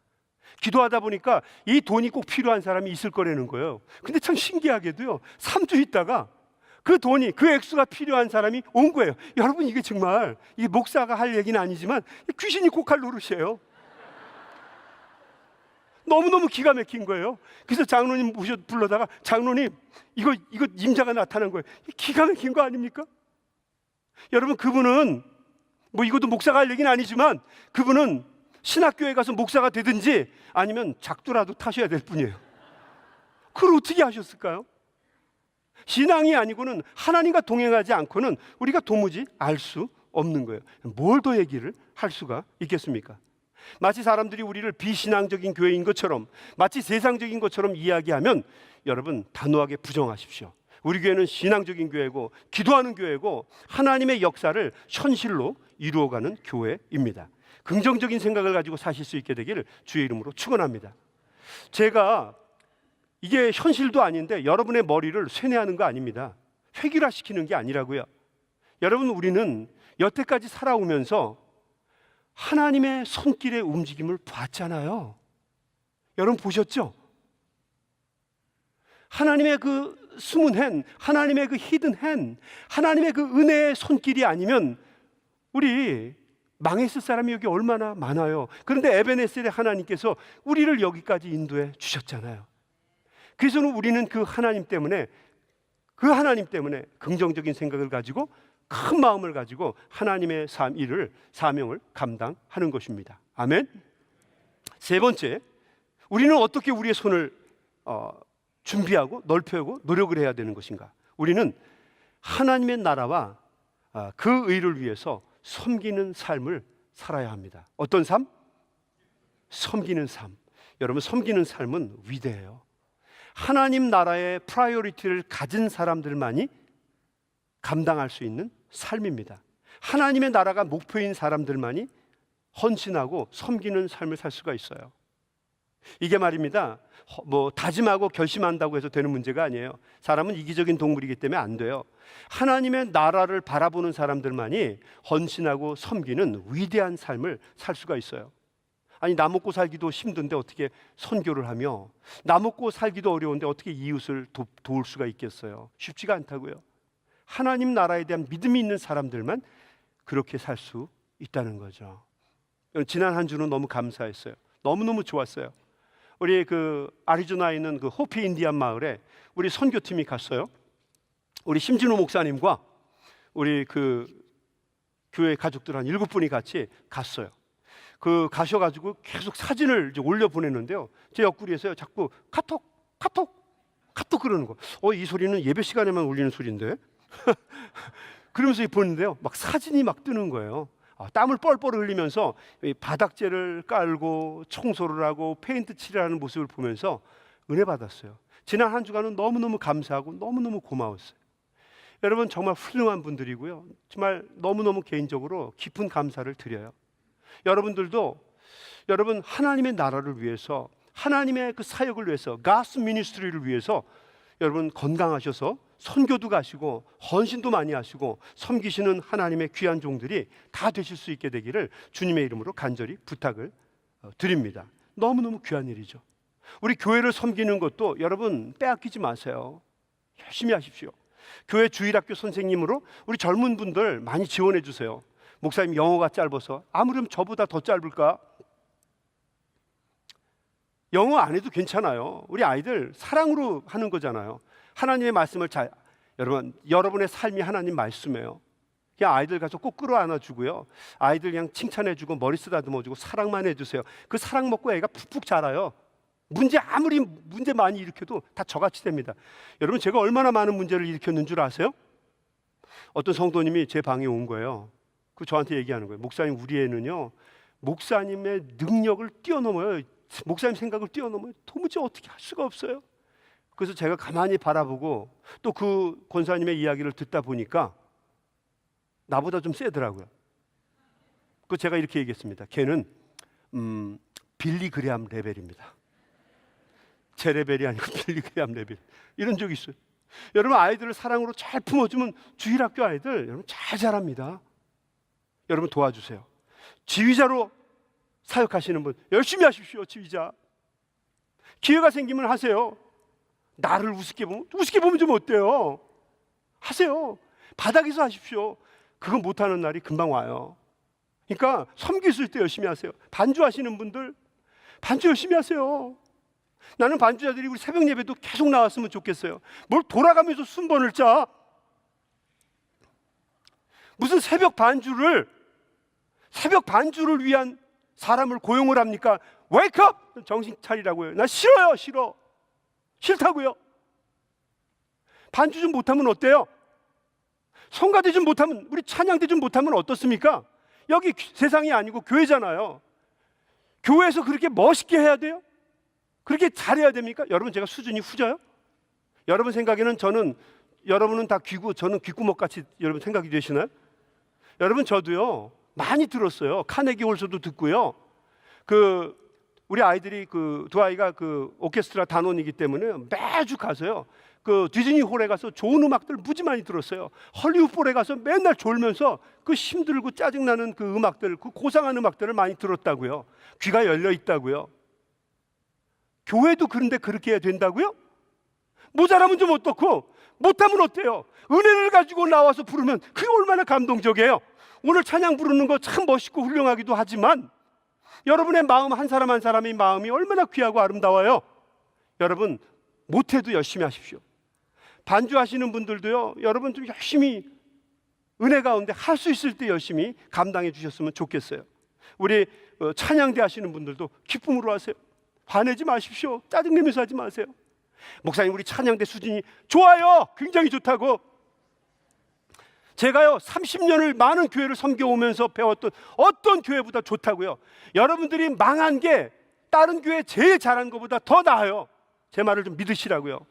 기도하다 보니까 이 돈이 꼭 필요한 사람이 있을 거라는 거예요. 근데 참 신기하게도요, 3주 있다가 그 돈이, 그 액수가 필요한 사람이 온 거예요. 여러분, 이게 정말, 이게 목사가 할 얘기는 아니지만 귀신이 곡할 노릇이에요. 너무너무 기가 막힌 거예요. 그래서 장로님 불러다가, 장로님, 이거 임자가 나타난 거예요. 기가 막힌 거 아닙니까? 여러분, 그분은 이것도 목사가 할 얘기는 아니지만 그분은 신학교에 가서 목사가 되든지 아니면 작두라도 타셔야 될 뿐이에요. 그걸 어떻게 하셨을까요? 신앙이 아니고는, 하나님과 동행하지 않고는 우리가 도무지 알 수 없는 거예요. 뭘 더 얘기를 할 수가 있겠습니까? 마치 사람들이 우리를 비신앙적인 교회인 것처럼, 마치 세상적인 것처럼 이야기하면 여러분, 단호하게 부정하십시오. 우리 교회는 신앙적인 교회고 기도하는 교회고 하나님의 역사를 현실로 이루어가는 교회입니다. 긍정적인 생각을 가지고 사실 수 있게 되기를 주의 이름으로 축원합니다. 제가 이게 현실도 아닌데 여러분의 머리를 쇠뇌하는 거 아닙니다. 획일화시키는 게 아니라고요. 여러분, 우리는 여태까지 살아오면서 하나님의 손길의 움직임을 봤잖아요. 여러분 보셨죠? 하나님의 그 숨은 핸, 하나님의 그 히든 핸, 하나님의 그 은혜의 손길이 아니면 우리 망했을 사람이 여기 얼마나 많아요. 그런데 에베네셀의 하나님께서 우리를 여기까지 인도해 주셨잖아요. 그래서 우리는 그 하나님 때문에 긍정적인 생각을 가지고 큰 마음을 가지고 하나님의 일을 사명을 감당하는 것입니다. 아멘. 세 번째, 우리는 어떻게 우리의 손을 준비하고 넓혀고 노력을 해야 되는 것인가? 우리는 하나님의 나라와 그 의를 위해서 섬기는 삶을 살아야 합니다. 어떤 삶? 섬기는 삶. 여러분, 섬기는 삶은 위대해요. 하나님 나라의 프라이어리티를 가진 사람들만이 감당할 수 있는 삶입니다. 하나님의 나라가 목표인 사람들만이 헌신하고 섬기는 삶을 살 수가 있어요. 이게 말입니다, 다짐하고 결심한다고 해서 되는 문제가 아니에요. 사람은 이기적인 동물이기 때문에 안 돼요. 하나님의 나라를 바라보는 사람들만이 헌신하고 섬기는 위대한 삶을 살 수가 있어요. 아니, 나 먹고 살기도 힘든데 어떻게 선교를 하며, 나 먹고 살기도 어려운데 어떻게 이웃을 도울 수가 있겠어요? 쉽지가 않다고요. 하나님 나라에 대한 믿음이 있는 사람들만 그렇게 살 수 있다는 거죠. 지난 한 주는 너무 감사했어요. 너무너무 좋았어요. 우리 그 아리조나에 있는 그 호피 인디안 마을에 우리 선교팀이 갔어요. 우리 심진호 목사님과 우리 그 교회 가족들 한 7분이 같이 갔어요. 그 가셔가지고 계속 사진을 이제 올려 보냈는데요. 제 옆구리에서요, 자꾸 카톡 그러는 거. 이 소리는 예배 시간에만 울리는 소리인데. 그러면서 보는데요, 막 사진이 막 뜨는 거예요. 땀을 뻘뻘 흘리면서 바닥재를 깔고 청소를 하고 페인트 칠하는 모습을 보면서 은혜 받았어요. 지난 한 주간은 너무너무 감사하고 너무너무 고마웠어요. 여러분, 정말 훌륭한 분들이고요. 정말 너무너무 개인적으로 깊은 감사를 드려요. 여러분들도 여러분 하나님의 나라를 위해서, 하나님의 그 사역을 위해서, 가스 미니스트리를 위해서 여러분 건강하셔서 선교도 가시고 헌신도 많이 하시고 섬기시는 하나님의 귀한 종들이 다 되실 수 있게 되기를 주님의 이름으로 간절히 부탁을 드립니다. 너무너무 귀한 일이죠. 우리 교회를 섬기는 것도 여러분 빼앗기지 마세요. 열심히 하십시오. 교회 주일학교 선생님으로 우리 젊은 분들 많이 지원해 주세요. 목사님 영어가 짧아서, 아무렴 저보다 더 짧을까? 영어 안 해도 괜찮아요. 우리 아이들 사랑으로 하는 거잖아요. 하나님의 말씀을 여러분의 삶이 하나님 말씀이에요. 그냥 아이들 가서 꼭 끌어안아주고요, 아이들 그냥 칭찬해주고 머리 쓰다듬어주고 사랑만 해주세요. 그 사랑 먹고 애가 푹푹 자라요. 아무리 문제 많이 일으켜도 다 저같이 됩니다. 여러분, 제가 얼마나 많은 문제를 일으켰는 줄 아세요? 어떤 성도님이 제 방에 온 거예요. 그 저한테 얘기하는 거예요. 목사님, 우리 애는요 목사님의 능력을 뛰어넘어요. 목사님 생각을 뛰어넘어요. 도무지 어떻게 할 수가 없어요. 그래서 제가 가만히 바라보고 또 그 권사님의 이야기를 듣다 보니까 나보다 좀 세더라고요. 그 제가 이렇게 얘기했습니다. 걔는 빌리 그레함 레벨입니다. 제 레벨이 아니고 빌리 그레함 레벨. 이런 적이 있어요. 여러분, 아이들을 사랑으로 잘 품어주면 주일학교 아이들 여러분 잘 자랍니다. 여러분 도와주세요. 지휘자로 사역하시는 분 열심히 하십시오. 지휘자. 기회가 생기면 하세요. 나를 우습게 보면 좀 어때요? 하세요. 바닥에서 하십시오. 그거 못하는 날이 금방 와요. 그러니까 섬기실 때 열심히 하세요. 반주하시는 분들 반주 열심히 하세요. 나는 반주자들이 우리 새벽 예배도 계속 나왔으면 좋겠어요. 뭘 돌아가면서 순번을 짜? 무슨 새벽 반주를 위한 사람을 고용을 합니까? Wake up! 정신 차리라고요. 나 싫어요. 싫다고요. 반주 좀 못하면 어때요? 성가대 좀 못하면, 우리 찬양대 좀 못하면 어떻습니까? 여기 세상이 아니고 교회잖아요. 교회에서 그렇게 멋있게 해야 돼요? 그렇게 잘해야 됩니까? 여러분, 제가 수준이 후져요? 여러분 생각에는 저는 여러분은 다 귀고 저는 귓구멍같이 여러분 생각이 되시나요? 여러분 저도요 많이 들었어요. 카네기 홀서도 듣고요. 우리 아이들이 두 아이가 오케스트라 단원이기 때문에 매주 가서요. 디즈니 홀에 가서 좋은 음악들 무지 많이 들었어요. 헐리우드 홀에 가서 맨날 졸면서 힘들고 짜증나는 음악들, 고상한 음악들을 많이 들었다고요. 귀가 열려 있다고요. 교회도 그런데 그렇게 해야 된다고요? 모자라면 좀 어떻고 못하면 어때요? 은혜를 가지고 나와서 부르면 그게 얼마나 감동적이에요. 오늘 찬양 부르는 거 참 멋있고 훌륭하기도 하지만 여러분의 마음 한 사람 한 사람의 마음이 얼마나 귀하고 아름다워요. 여러분 못해도 열심히 하십시오. 반주하시는 분들도요 여러분 좀 열심히 은혜 가운데 할 수 있을 때 열심히 감당해 주셨으면 좋겠어요. 우리 찬양대 하시는 분들도 기쁨으로 하세요. 화내지 마십시오. 짜증내면서 하지 마세요. 목사님 우리 찬양대 수준이 좋아요. 굉장히 좋다고. 제가요 30년을 많은 교회를 섬겨오면서 배웠던 어떤 교회보다 좋다고요. 여러분들이 망한 게 다른 교회 제일 잘한 것보다 더 나아요. 제 말을 좀 믿으시라고요.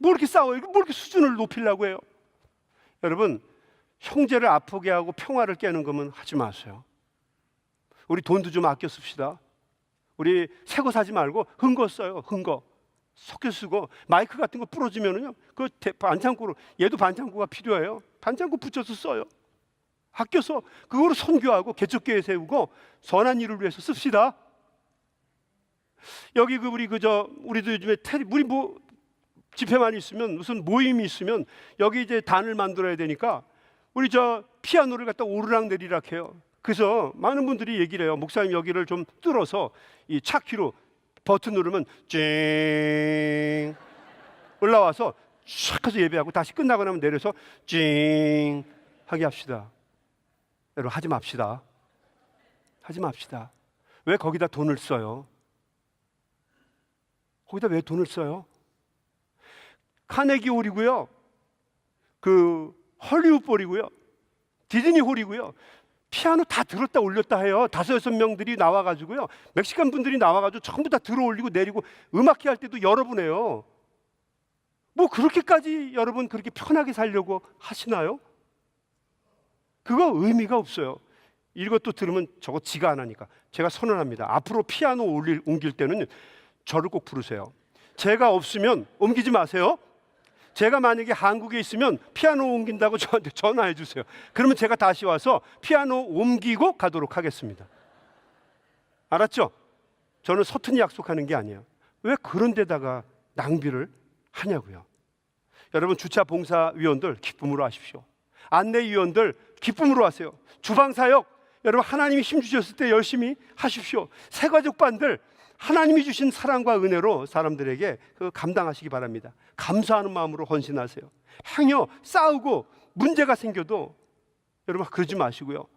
뭐 이렇게 싸워요? 뭐 이렇게 수준을 높이려고 해요? 여러분 형제를 아프게 하고 평화를 깨는 거면 하지 마세요. 우리 돈도 좀 아껴 씁시다. 우리 새 거 사지 말고 흥거 써요. 흥거 섞여 쓰고 마이크 같은 거 부러지면은요 반창고로, 얘도 반창고가 필요해요. 반창고 붙여서 써요. 아껴서 그거로 선교하고 개척교회 세우고 선한 일을 위해서 씁시다. 여기 우리도 요즘에 우리 집회만 있으면 무슨 모임이 있으면 여기 이제 단을 만들어야 되니까 우리 피아노를 갖다 오르락 내리락 해요. 그래서 많은 분들이 얘기를 해요. 목사님 여기를 좀 뚫어서 이 차키로 버튼 누르면 찡 올라와서 촥 해서 예배하고 다시 끝나고 나면 내려서 찡 하게 합시다. 여러분 하지 맙시다. 하지 맙시다. 왜 거기다 돈을 써요? 거기다 왜 돈을 써요? 카네기 홀이고요, 헐리우드 홀이고요, 디즈니 홀이고요. 피아노 다 들었다 올렸다 해요. 5-6명들이 나와가지고요, 멕시칸 분들이 나와가지고 전부 다 들어 올리고 내리고 음악회 할 때도 여러분 해요. 뭐 그렇게까지 여러분 그렇게 편하게 살려고 하시나요? 그거 의미가 없어요. 이것도 들으면 저거 지가 안 하니까 제가 선언합니다. 앞으로 피아노 옮길 때는 저를 꼭 부르세요. 제가 없으면 옮기지 마세요. 제가 만약에 한국에 있으면 피아노 옮긴다고 저한테 전화해 주세요. 그러면 제가 다시 와서 피아노 옮기고 가도록 하겠습니다. 알았죠? 저는 서툰이 약속하는 게 아니에요. 왜 그런 데다가 낭비를 하냐고요. 여러분 주차 봉사위원들 기쁨으로 하십시오. 안내위원들 기쁨으로 하세요. 주방사역 여러분 하나님이 힘 주셨을 때 열심히 하십시오. 새가족반들 하나님이 주신 사랑과 은혜로 사람들에게 감당하시기 바랍니다. 감사하는 마음으로 헌신하세요. 행여 싸우고 문제가 생겨도 여러분 그러지 마시고요,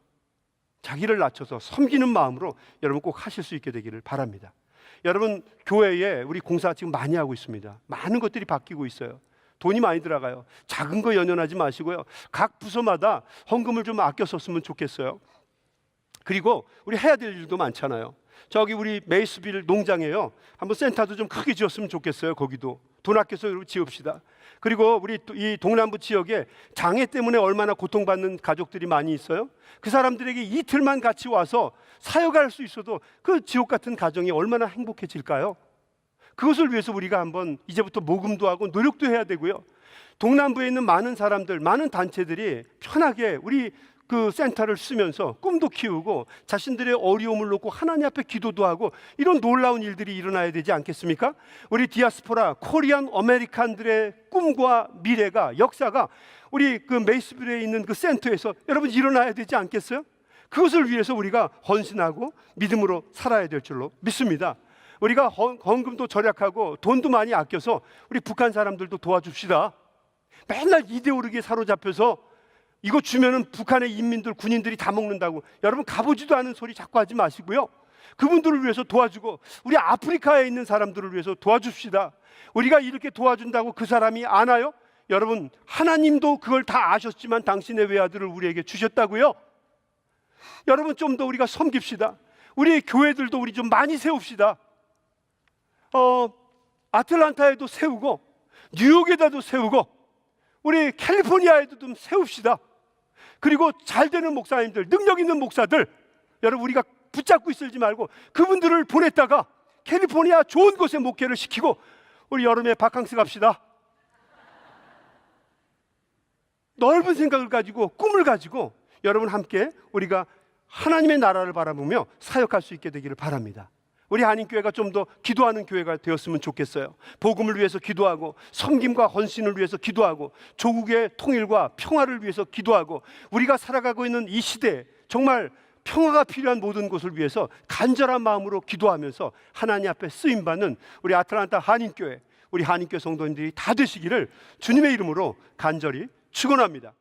자기를 낮춰서 섬기는 마음으로 여러분 꼭 하실 수 있게 되기를 바랍니다. 여러분 교회에 우리 공사 지금 많이 하고 있습니다. 많은 것들이 바뀌고 있어요. 돈이 많이 들어가요. 작은 거 연연하지 마시고요, 각 부서마다 헌금을 좀 아껴 썼으면 좋겠어요. 그리고 우리 해야 될 일도 많잖아요. 저기 우리 메이스빌 농장에요, 한번 센터도 좀 크게 지었으면 좋겠어요. 거기도 돈 아껴서 여러분 지읍시다. 그리고 우리 이 동남부 지역에 장애 때문에 얼마나 고통받는 가족들이 많이 있어요. 그 사람들에게 이틀만 같이 와서 사역할 수 있어도 그 지옥 같은 가정이 얼마나 행복해질까요? 그것을 위해서 우리가 한번 이제부터 모금도 하고 노력도 해야 되고요, 동남부에 있는 많은 사람들, 많은 단체들이 편하게 우리 그 센터를 쓰면서 꿈도 키우고 자신들의 어려움을 놓고 하나님 앞에 기도도 하고 이런 놀라운 일들이 일어나야 되지 않겠습니까? 우리 디아스포라 코리안 아메리칸들의 꿈과 미래가, 역사가 우리 그 메이스빌에 있는 그 센터에서 여러분 일어나야 되지 않겠어요? 그것을 위해서 우리가 헌신하고 믿음으로 살아야 될 줄로 믿습니다. 우리가 헌금도 절약하고 돈도 많이 아껴서 우리 북한 사람들도 도와줍시다. 맨날 이데올로기에 사로잡혀서 이거 주면은 북한의 인민들, 군인들이 다 먹는다고 여러분 가보지도 않은 소리 자꾸 하지 마시고요, 그분들을 위해서 도와주고 우리 아프리카에 있는 사람들을 위해서 도와줍시다. 우리가 이렇게 도와준다고 그 사람이 아나요? 여러분 하나님도 그걸 다 아셨지만 당신의 외아들을 우리에게 주셨다고요. 여러분 좀 더 우리가 섬깁시다. 우리 교회들도 우리 좀 많이 세웁시다. 아틀란타에도 세우고 뉴욕에다도 세우고 우리 캘리포니아에도 좀 세웁시다. 그리고 잘 되는 목사님들, 능력 있는 목사들, 여러분 우리가 붙잡고 있을지 말고 그분들을 보냈다가 캘리포니아 좋은 곳에 목회를 시키고 우리 여름에 바캉스 갑시다. 넓은 생각을 가지고 꿈을 가지고 여러분 함께 우리가 하나님의 나라를 바라보며 사역할 수 있게 되기를 바랍니다. 우리 한인교회가 좀 더 기도하는 교회가 되었으면 좋겠어요. 복음을 위해서 기도하고 섬김과 헌신을 위해서 기도하고 조국의 통일과 평화를 위해서 기도하고 우리가 살아가고 있는 이 시대에 정말 평화가 필요한 모든 곳을 위해서 간절한 마음으로 기도하면서 하나님 앞에 쓰임받는 우리 아틀란타 한인교회, 우리 한인교회 성도님들이 다 되시기를 주님의 이름으로 간절히 축원합니다.